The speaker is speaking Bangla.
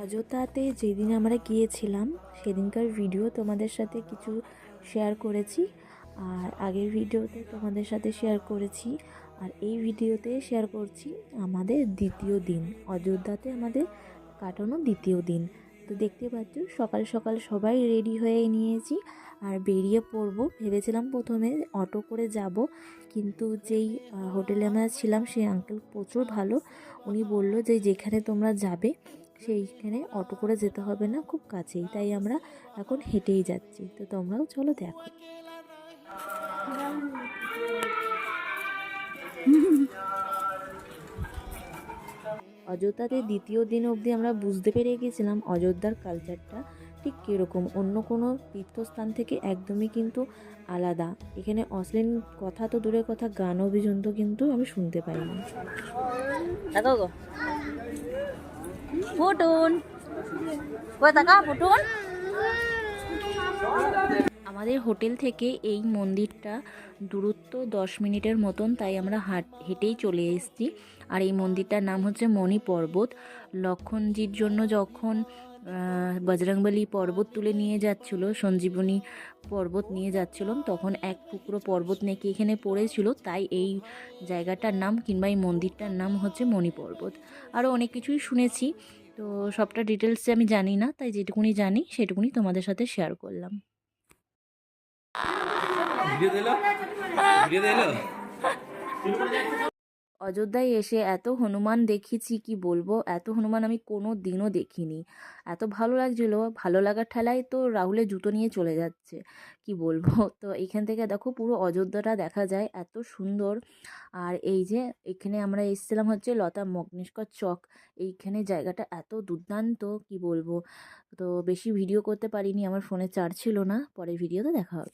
অযোধ্যাতে যেদিন আমরা গিয়েছিলাম সেদিনকার ভিডিও তোমাদের সাথে কিছু শেয়ার করেছি, আর আগের ভিডিওতে তোমাদের সাথে শেয়ার করেছি, আর এই ভিডিওতে শেয়ার করছি আমাদের দ্বিতীয় দিন, অযোধ্যাতে আমাদের কাটানো দ্বিতীয় দিন। তো দেখতে পাচ্ছ সকাল সকাল সবাই রেডি হয়ে নিয়েছি আর বেরিয়ে পড়বো। ভেবেছিলাম প্রথমে অটো করে যাব, কিন্তু যেই হোটেলে আমরা ছিলাম সেই আঙ্কেল প্রচুর ভালো, উনি বললো যে যেখানে তোমরা যাবে সেইখানে অটো করে যেতে হবে না, খুব কাছেই, তাই আমরা এখন হেঁটেই যাচ্ছি। তো তোমরাও চলো দেখো। অযোধ্যাতে দ্বিতীয় দিন অবধি আমরা বুঝতে পেরে গেছিলাম অযোধ্যার কালচারটা ঠিক কীরকম, অন্য কোনো তীর্থস্থান থেকে একদমই কিন্তু আলাদা। এখানে অশ্লীল কথা তো দূরের কথা, গান পর্যন্ত কিন্তু আমি শুনতে পাইনি। ফুটুন ফুটুন। আমাদের হোটেল থেকে এই মন্দিরটা দূরত্ব 10 মিনিটের মতন, তাই আমরা হেঁটেই চলে এসেছি। আর এই মন্দিরটার নাম হচ্ছে মণি পর্বত। লক্ষণজির জন্য যখন বজরংবলী পর্বত তুলে নিয়ে যাচ্ছিল, সঞ্জীবনী পর্বত নিয়ে যাচ্ছিল, তখন এক টুকরো পর্বত নাকি এখানে পড়েছিল, তাই এই জায়গাটার নাম কিংবা এই মন্দিরটার নাম হচ্ছে মণি পর্বত। আরও অনেক কিছুই শুনেছি, তো সবটা ডিটেলসে আমি জানি না, তাই যেটুকুনি জানি সেটুকুনি তোমাদের সাথে শেয়ার করলাম। অযোধ্যায় এসে এত হনুমান দেখেছি কি বলবো, এত হনুমান আমি কোনো দিনও দেখিনি। এত ভালো লাগছিল, ভালো লাগার ঠেলায় তো রাহুলের জুতো নিয়ে চলে যাচ্ছে, কি বলবো। তো এখান থেকে দেখো পুরো অযোধ্যাটা দেখা যায়, এত সুন্দর। আর এই যে এখানে আমরা এসেছিলাম হচ্ছে লতা মঙ্গেশকর চক, এইখানে জায়গাটা এত দুর্দান্ত কি বলবো। তো বেশি ভিডিও করতে পারিনি, আমার ফোনে চার্জ ছিল না, পরে ভিডিওতে দেখা হবে।